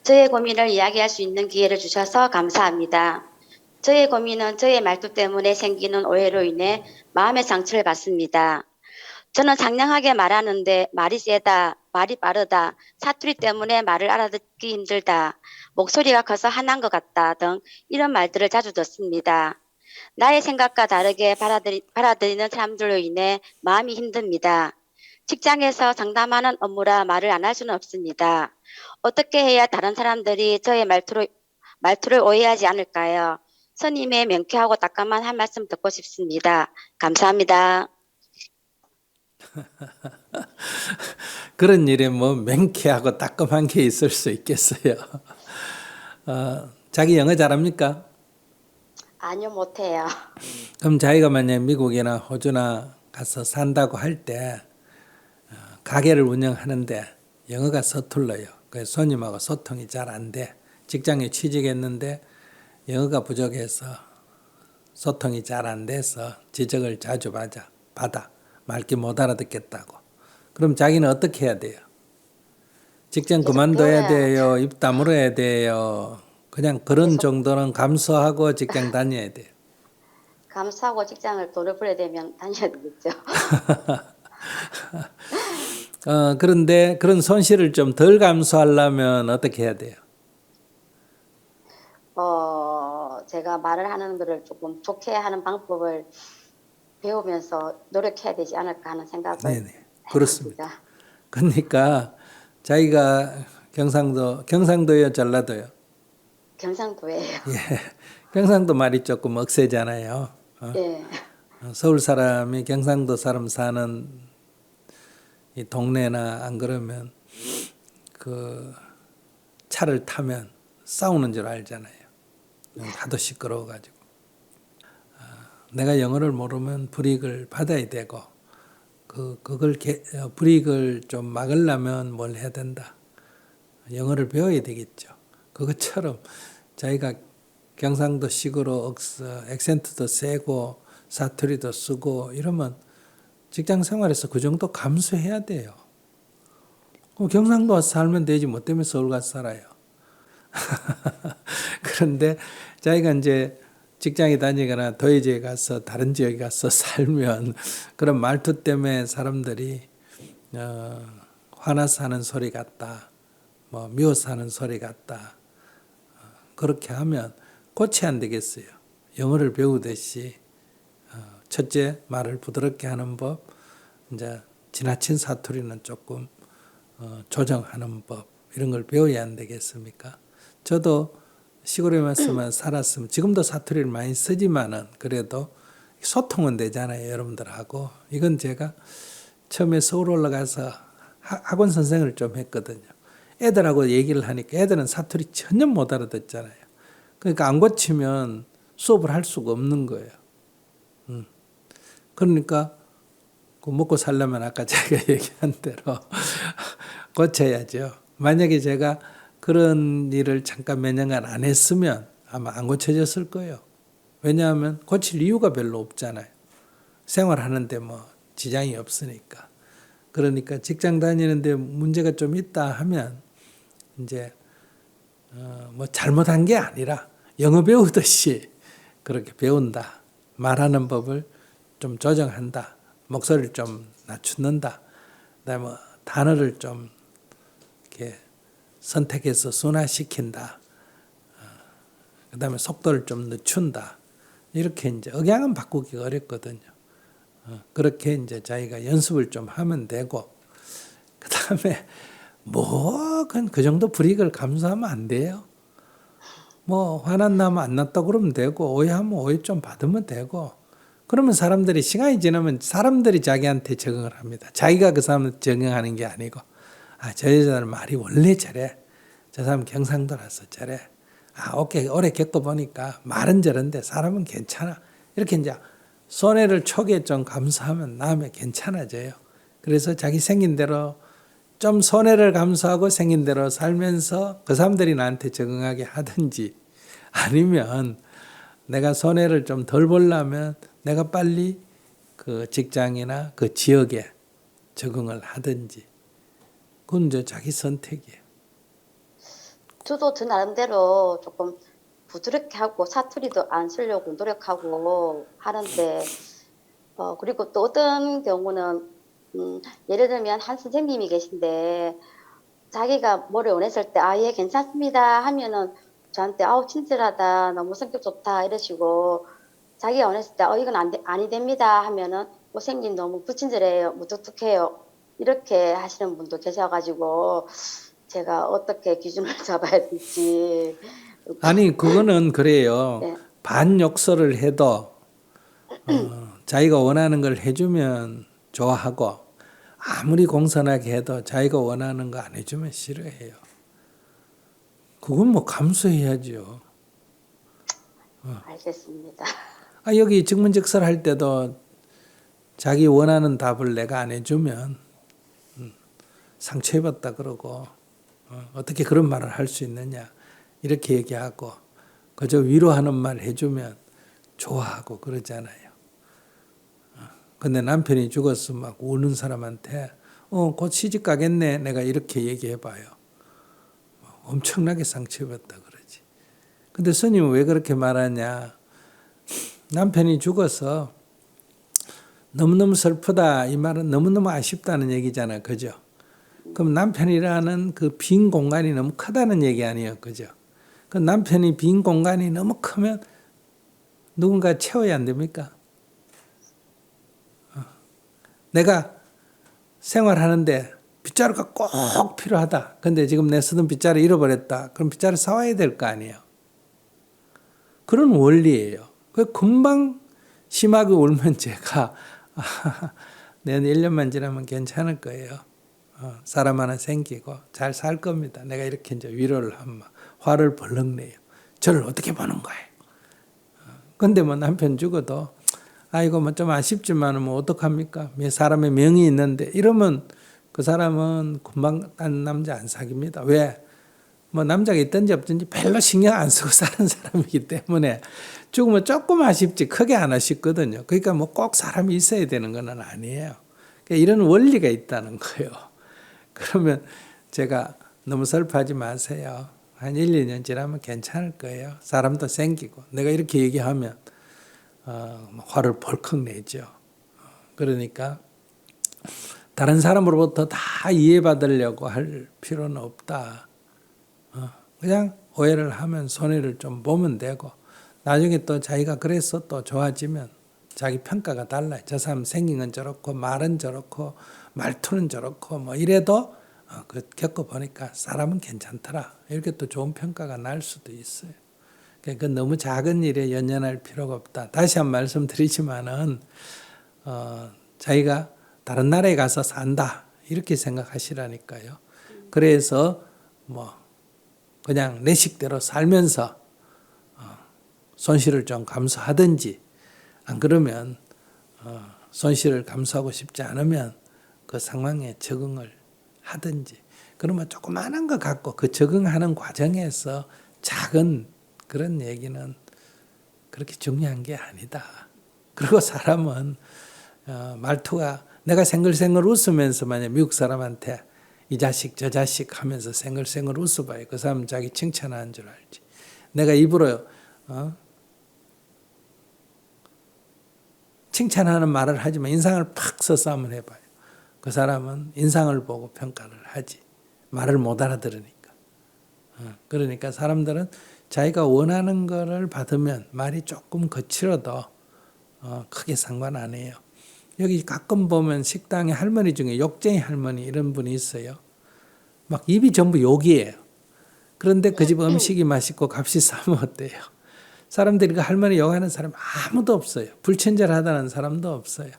저의 고민을 이야기할 수 있는 기회를 주셔서 감사합니다. 저의 고민은 저의 말투 때문에 생기는 오해로 인해 마음의 상처를 받습니다. 저는 상냥하게 말하는데 말이 세다, 말이 빠르다, 사투리 때문에 말을 알아듣기 힘들다, 목소리가 커서 화난 것 같다 등 이런 말들을 자주 듣습니다. 나의 생각과 다르게 받아들이는 사람들로 인해 마음이 힘듭니다. 직장에서 상담하는 업무라 말을 안 할 수는 없습니다. 어떻게 해야 다른 사람들이 저의 말투를 오해하지 않을까요? 선임의 명쾌하고 따끔한 한 말씀 듣고 싶습니다. 감사합니다. 그런 일에 뭐 맹쾌하고 따끔한 게 있을 수 있겠어요. 자기 영어 잘합니까? 아니요, 못해요. 그럼 자기가 만약 미국이나 호주나 가서 산다고 할 때 가게를 운영하는데 영어가 서툴러요. 그래서 손님하고 소통이 잘 안 돼. 직장에 취직했는데 영어가 부족해서 소통이 잘 안 돼서 지적을 자주 받아. 말귀 못 알아듣겠다고. 그럼 자기는 어떻게 해야 돼요? 직장 계속 그만둬야 배워야, 돼요? 입 다물어야 돼요? 그냥 그런 계속 정도는 감수하고 직장 다녀야 돼요. 감수하고 직장을 돈을 벌어야 되면 다녀야 되겠죠. 그런데 그런 손실을 좀 덜 감수하려면 어떻게 해야 돼요? 제가 말을 하는 거를 조금 좋게 하는 방법을 배우면서 노력해야 되지 않을까 하는 생각을 네네. 그렇습니다. 해봅니다. 그러니까 자기가 경상도요, 전라도요? 경상도예요. 예. 경상도 말이 조금 억세잖아요. 예. 서울 사람이 경상도 사람 사는 이 동네나 안 그러면 그 차를 타면 싸우는 줄 알잖아요. 하도 시끄러워가지고. 내가 영어를 모르면 불이익을 받아야 되고, 불이익을 좀 막으려면 뭘 해야 된다. 영어를 배워야 되겠죠. 그것처럼 자기가 경상도식으로 액센트도 세고 사투리도 쓰고 이러면 직장 생활에서 그 정도 감수해야 돼요. 경상도 와서 살면 되지 뭐 때문에 서울 가서 살아요. 그런데 자기가 이제 직장에 다니거나 도시지에 가서 다른 지역에 가서 살면 그런 말투 때문에 사람들이 화나서 하는 소리 같다, 뭐 미워서 하는 소리 같다, 그렇게 하면 고쳐야 안 되겠어요. 영어를 배우듯이 첫째 말을 부드럽게 하는 법, 이제 지나친 사투리는 조금 조정하는 법 이런 걸 배워야 안 되겠습니까? 저도 시골에 왔으면 살았으면 지금도 사투리를 많이 쓰지만은 그래도 소통은 되잖아요, 여러분들하고. 이건 제가 처음에 서울 올라가서 학원 선생을 좀 했거든요. 애들하고 얘기를 하니까 애들은 사투리 전혀 못 알아듣잖아요. 그러니까 안 고치면 수업을 할 수가 없는 거예요. 그러니까 먹고 살려면 아까 제가 얘기한 대로 고쳐야죠. 만약에 제가 그런 일을 잠깐 몇 년간 안 했으면 아마 안 고쳐졌을 거예요. 왜냐하면 고칠 이유가 별로 없잖아요. 생활하는데 뭐 지장이 없으니까. 그러니까 직장 다니는데 문제가 좀 있다 하면 이제 뭐 잘못한 게 아니라 영어 배우듯이 그렇게 배운다. 말하는 법을 좀 조정한다. 목소리를 좀 낮춘다. 그다음에 뭐 단어를 좀 이렇게 선택해서 순화시킨다. 그다음에 속도를 좀 늦춘다. 이렇게 이제 억양은 바꾸기가 어렵거든요. 그렇게 이제 자기가 연습을 좀 하면 되고, 그다음에 그 정도 불이익을 감수하면 안 돼요. 뭐 화난 나면 안 났다 그러면 되고, 오해하면 오해 좀 받으면 되고, 그러면 사람들이 시간이 지나면 사람들이 자기한테 적응을 합니다. 자기가 그 사람한테 적응하는 게 아니고, 저 여자는 말이 원래 저래. 저 사람 경상도라서 저래. 오래 겪어보니까 말은 저런데 사람은 괜찮아. 이렇게 이제 손해를 초기에 좀 감수하면 다음에 괜찮아져요. 그래서 자기 생긴 대로 좀 손해를 감수하고 생긴 대로 살면서 그 사람들이 나한테 적응하게 하든지, 아니면 내가 손해를 좀 덜 보려면 내가 빨리 그 직장이나 그 지역에 적응을 하든지, 그건 이제 자기 선택이에요. 저도 저 나름대로 조금 부드럽게 하고 사투리도 안 쓰려고 노력하고 하는데 그리고 또 어떤 경우는 예를 들면 한 선생님이 계신데 자기가 뭐를 원했을 때 아, 예, 괜찮습니다 하면은 저한테 아우 친절하다 너무 성격 좋다 이러시고 자기가 원했을 때 이건 아니 됩니다 하면은 선생님 너무 불친절해요 무뚝뚝해요 이렇게 하시는 분도 계셔가지고 제가 어떻게 기준을 잡아야 될지 아니 그거는 그래요. 네, 반욕설을 해도 자기가 원하는 걸 해주면 좋아하고 아무리 공손하게 해도 자기가 원하는 거 안 해주면 싫어해요. 그건 뭐 감수해야죠. 알겠습니다. 아, 여기 직문직설 할 때도 자기 원하는 답을 내가 안 해주면 상처입었다 그러고 어떻게 그런 말을 할 수 있느냐 이렇게 얘기하고 그저 위로하는 말 해주면 좋아하고 그러잖아요. 근데 남편이 죽어서 막 우는 사람한테 곧 시집 가겠네 내가 이렇게 얘기해봐요. 엄청나게 상처입었다 그러지. 근데 스님은 왜 그렇게 말하냐. 남편이 죽어서 너무너무 슬프다 이 말은 너무너무 아쉽다는 얘기잖아. 그죠? 그럼 남편이라는 그 빈 공간이 너무 크다는 얘기 아니에요. 그죠? 그 남편이 빈 공간이 너무 크면 누군가 채워야 안 됩니까? 내가 생활하는데 빗자루가 꼭 필요하다. 근데 지금 내 쓰던 빗자루 잃어버렸다. 그럼 빗자루 사와야 될 거 아니에요. 그런 원리예요. 그 금방 심하게 울면 제가 내년 1년만 지나면 괜찮을 거예요. 사람 하나 생기고 잘 살 겁니다. 내가 이렇게 이제 위로를 하면 화를 벌렁 내요. 저를 어떻게 보는 거예요? 근데 뭐 남편 죽어도 아이고 뭐 좀 아쉽지만 뭐 어떡합니까? 사람의 명이 있는데 이러면 그 사람은 금방 딴 남자 안 사깁니다. 왜? 뭐 남자가 있든지 없든지 별로 신경 안 쓰고 사는 사람이기 때문에 죽으면 조금 아쉽지 크게 안 아쉽거든요. 그러니까 뭐 꼭 사람이 있어야 되는 건 아니에요. 그러니까 이런 원리가 있다는 거예요. 그러면 제가 너무 슬퍼하지 마세요. 한 1, 2년 지나면 괜찮을 거예요. 사람도 생기고. 내가 이렇게 얘기하면 화를 벌컥 내죠. 그러니까 다른 사람으로부터 다 이해받으려고 할 필요는 없다. 그냥 오해를 하면 손해를 좀 보면 되고 나중에 또 자기가 그래서 또 좋아지면 자기 평가가 달라요. 저 사람 생긴 건 저렇고 말은 저렇고 말투는 저렇고 뭐 이래도 그 겪어보니까 사람은 괜찮더라. 이렇게 또 좋은 평가가 날 수도 있어요. 그러니까 너무 작은 일에 연연할 필요가 없다. 다시 한 말씀드리지만은 자기가 다른 나라에 가서 산다 이렇게 생각하시라니까요. 그래서 뭐 그냥 내 식대로 살면서 손실을 좀 감수하든지 안 그러면 손실을 감수하고 싶지 않으면 그 상황에 적응을 하든지 그러면 조그마한 거 갖고 그 적응하는 과정에서 작은 그런 얘기는 그렇게 중요한 게 아니다. 그리고 사람은 말투가 내가 생글생글 웃으면서 만약 미국 사람한테 이 자식 저 자식 하면서 생글생글 웃어봐요. 그 사람은 자기 칭찬하는 줄 알지. 내가 입으로 칭찬하는 말을 하지만 인상을 팍 써서 한번 해봐요. 그 사람은 인상을 보고 평가를 하지. 말을 못 알아들으니까. 그러니까 사람들은 자기가 원하는 거를 받으면 말이 조금 거칠어도 크게 상관 안 해요. 여기 가끔 보면 식당에 할머니 중에 욕쟁이 할머니 이런 분이 있어요. 막 입이 전부 욕이에요. 그런데 그 집 음식이 맛있고 값이 싸면 어때요? 사람들이 그 할머니 욕하는 사람 아무도 없어요. 불친절하다는 사람도 없어요.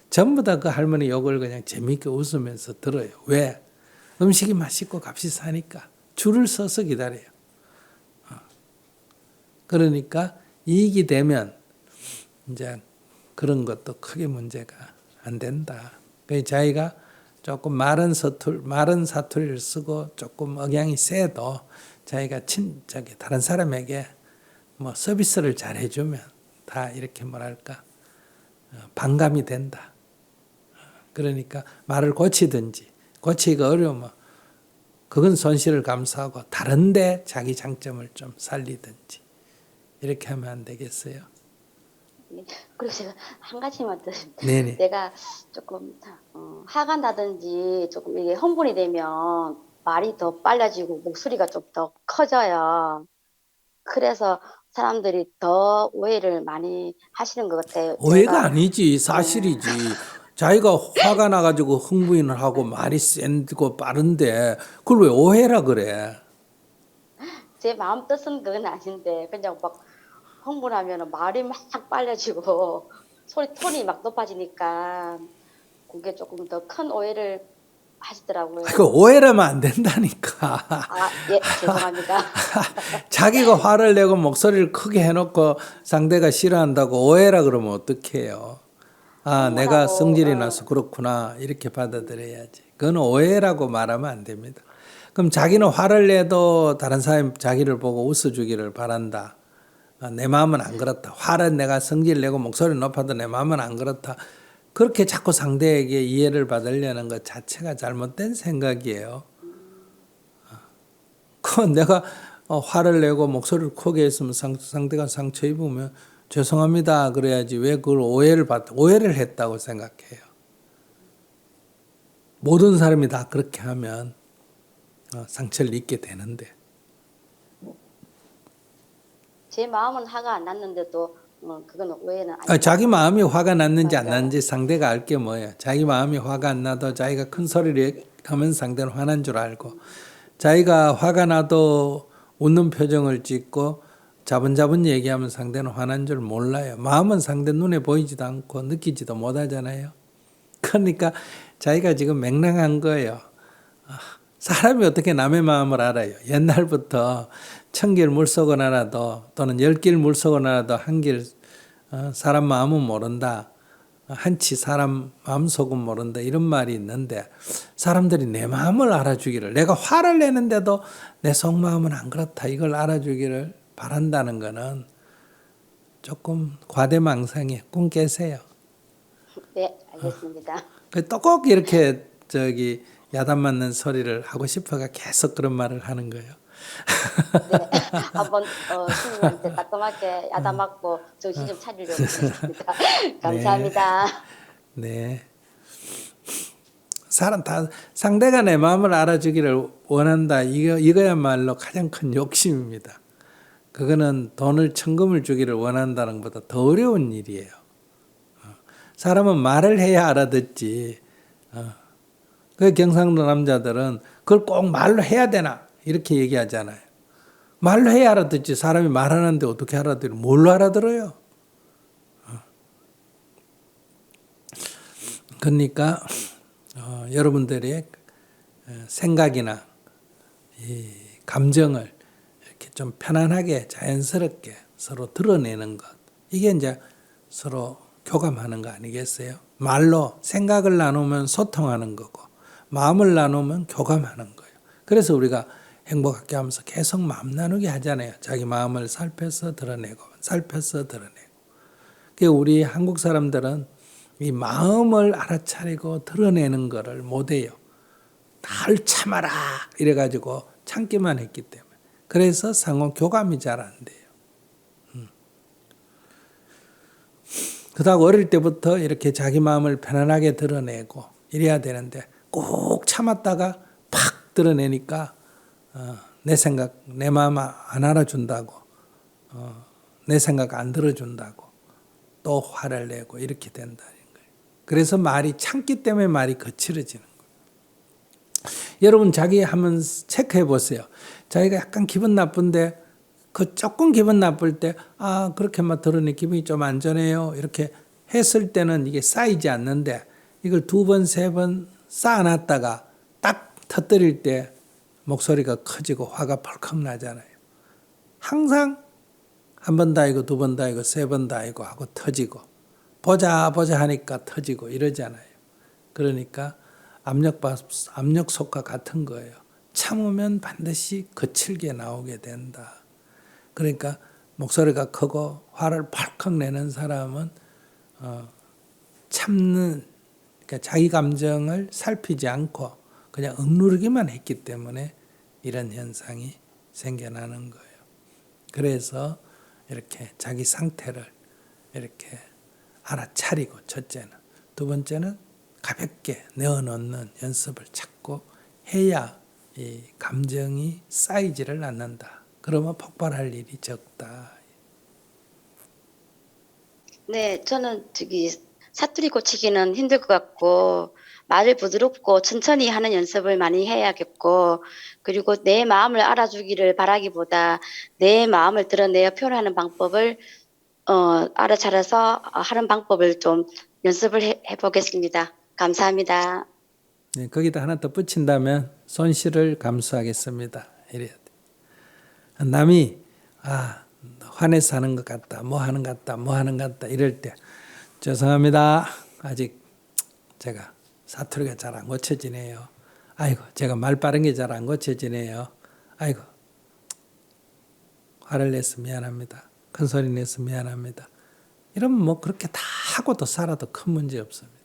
전부 다 그 할머니 욕을 그냥 재미있게 웃으면서 들어요. 왜? 음식이 맛있고 값이 싸니까 줄을 서서 기다려요. 그러니까 이익이 되면 이제 그런 것도 크게 문제가 안 된다. 그래서 자기가 조금 마른 사투리를 쓰고 조금 억양이 세도 자기가 다른 사람에게 뭐 서비스를 잘 해주면 다 이렇게 뭐랄까 반감이 된다. 그러니까 말을 고치든지 고치기가 어려우면 그건 손실을 감수하고 다른데 자기 장점을 좀 살리든지 이렇게 하면 안 되겠어요? 네. 그리고 제가 한 가지만 더 네네. 내가 조금 화가 나든지 조금 이게 흥분이 되면 말이 더 빨라지고 목소리가 좀 더 커져요. 그래서 사람들이 더 오해를 많이 하시는 것 같아요. 오해가 제가 아니지, 예, 사실이지. 자기가 화가 나가지고 흥분을 하고 말이 센고 빠른데 그걸 왜 오해라 그래? 제 마음 뜻은 그건 아닌데 그냥 막 흥분하면 말이 막 빨라지고 소리 톤이 막 높아지니까 그게 조금 더 큰 오해를 그 하시더라고요. 오해라면 안 된다니까. 아, 예, 죄송합니다. 자기가 화를 내고 목소리를 크게 해놓고 상대가 싫어한다고 오해라 그러면 어떡해요? 아, 내가 흥분하고 성질이 나서 그렇구나. 이렇게 받아들여야지. 그건 오해라고 말하면 안 됩니다. 그럼 자기는 화를 내도 다른 사람이 자기를 보고 웃어주기를 바란다. 아, 내 마음은 안 그렇다. 화를 내가 성질 내고 목소리 높아도 내 마음은 안 그렇다. 그렇게 자꾸 상대에게 이해를 받으려는 것 자체가 잘못된 생각이에요. 그건 내가 화를 내고 목소리를 크게 했으면 상대가 상처 입으면 죄송합니다. 그래야지 왜 그걸 오해를 했다고 생각해요. 모든 사람이 다 그렇게 하면 상처를 입게 되는데. 제 마음은 화가 안 났는데도 그건 오해는 아닌 것 자기 같아요. 마음이 화가 났는지 안 맞아요. 났는지 상대가 알 게 뭐예요. 자기 마음이 화가 안 나도 자기가 큰 소리를 하면 상대는 화난 줄 알고 자기가 화가 나도 웃는 표정을 짓고 자분자분 얘기하면 상대는 화난 줄 몰라요. 마음은 상대 눈에 보이지도 않고 느끼지도 못하잖아요. 그러니까 자기가 지금 맹랑한 거예요. 사람이 어떻게 남의 마음을 알아요? 옛날부터 1000길 물속은 알아도 또는 10길 물속은 알아도 한 길 사람 마음은 모른다. 한치 사람 마음속은 모른다. 이런 말이 있는데 사람들이 내 마음을 알아주기를 내가 화를 내는데도 내 속마음은 안 그렇다. 이걸 알아주기를 바란다는 거는 조금 과대망상에 꿈 깨세요. 네, 알겠습니다. 또 꼭 이렇게 야단 맞는 소리를 하고 싶어가 계속 그런 말을 하는 거예요. 네, 한번 신님한테 따끔하게 야단 맞고 정신 좀 차리려고 하겠습니다. 네, 감사합니다. 네. 사람 다 상대가 내 마음을 알아주기를 원한다. 이거야말로 가장 큰 욕심입니다. 그거는 돈을 천금을 주기를 원한다는 것보다 더 어려운 일이에요. 사람은 말을 해야 알아듣지. 그 경상도 남자들은 그걸 꼭 말로 해야 되나 이렇게 얘기하잖아요. 말로 해야 알아듣지. 사람이 말하는데 어떻게 알아들어요? 뭘로 알아들어요? 그러니까 여러분들의 생각이나 이 감정을 이렇게 좀 편안하게 자연스럽게 서로 드러내는 것. 이게 이제 서로 교감하는 거 아니겠어요? 말로 생각을 나누면 소통하는 거고 마음을 나누면 교감하는 거예요. 그래서 우리가 행복하게 하면서 계속 마음 나누게 하잖아요. 자기 마음을 살펴서 드러내고 살펴서 드러내고. 우리 한국 사람들은 이 마음을 알아차리고 드러내는 거를 못해요. 날 참아라 이래가지고 참기만 했기 때문에. 그래서 상호 교감이 잘 안 돼요. 그렇다고 어릴 때부터 이렇게 자기 마음을 편안하게 드러내고 이래야 되는데 꼭 참았다가 팍 드러내니까 내 생각, 내 마음 안 알아준다고 내 생각 안 들어준다고 또 화를 내고 이렇게 된다는 거예요. 그래서 말이 참기 때문에 말이 거칠어지는 거예요. 여러분 자기 한번 체크해 보세요. 자기가 약간 기분 나쁜데 그 조금 기분 나쁠 때 그렇게만 들으니 기분이 좀 안전해요. 이렇게 했을 때는 이게 쌓이지 않는데 이걸 2번, 3번 쌓아놨다가 딱 터뜨릴 때 목소리가 커지고 화가 펄컥 나잖아요. 항상 한 번 더 아니고 2번 더 아니고 3번 더 아니고 하고 터지고 보자 하니까 터지고 이러잖아요. 그러니까 압력솥과 같은 거예요. 참으면 반드시 거칠게 나오게 된다. 그러니까 목소리가 크고 화를 펄컥 내는 사람은 참는 그러니까 자기 감정을 살피지 않고 그냥 억누르기만 했기 때문에 이런 현상이 생겨나는 거예요. 그래서 이렇게 자기 상태를 이렇게 알아차리고 첫째는, 두 번째는 가볍게 내어놓는 연습을 자꾸 해야 이 감정이 쌓이지를 않는다. 그러면 폭발할 일이 적다. 네, 저는 사투리 고치기는 힘들 것 같고, 말을 부드럽고 천천히 하는 연습을 많이 해야겠고, 그리고 내 마음을 알아주기를 바라기보다 내 마음을 드러내어 표현하는 방법을 알아차려서 하는 방법을 좀 연습을 해보겠습니다. 감사합니다. 네, 거기다 하나 더 붙인다면 손실을 감수하겠습니다. 이래야 돼. 남이 화내서 하는 것 같다, 뭐 하는 것 같다, 뭐 하는 것 같다 이럴 때 죄송합니다. 아직 제가 사투리가 잘 안 고쳐지네요. 아이고, 제가 말 빠른 게 잘 안 고쳐지네요. 아이고, 화를 내서 미안합니다. 큰 소리 내서 미안합니다. 이러면 뭐 그렇게 다 하고도 살아도 큰 문제 없습니다.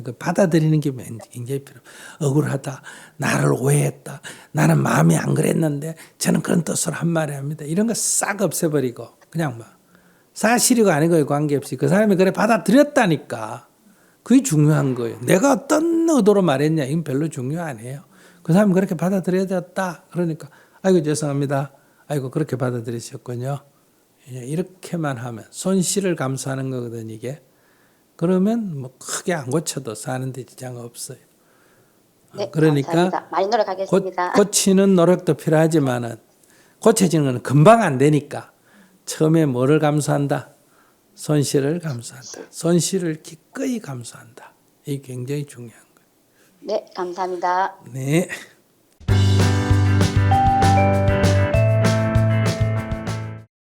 그 받아들이는 게 굉장히 필요. 억울하다, 나를 오해했다, 나는 마음이 안 그랬는데 저는 그런 뜻으로 한 말이 합니다. 이런 거 싹 없애버리고 그냥 뭐 사실이고 아니고에 관계없이 그 사람이 그래 받아들였다니까. 그게 중요한 거예요. 내가 어떤 의도로 말했냐 이건 별로 중요 아니에요. 그 사람이 그렇게 받아들여졌다. 그러니까 아이고 죄송합니다. 아이고 그렇게 받아들이셨군요. 이렇게만 하면 손실을 감수하는 거거든 이게. 그러면 뭐 크게 안 고쳐도 사는데 지장 없어요. 네, 그러니까 감사합니다. 많이 노력하겠습니다. 고치는 노력도 필요하지만은 고쳐지는 건 금방 안 되니까 처음에 뭐를 감수한다? 손실을 감수한다. 손실을 기꺼이 감수한다. 이게 굉장히 중요한 거예요. 네, 감사합니다. 네.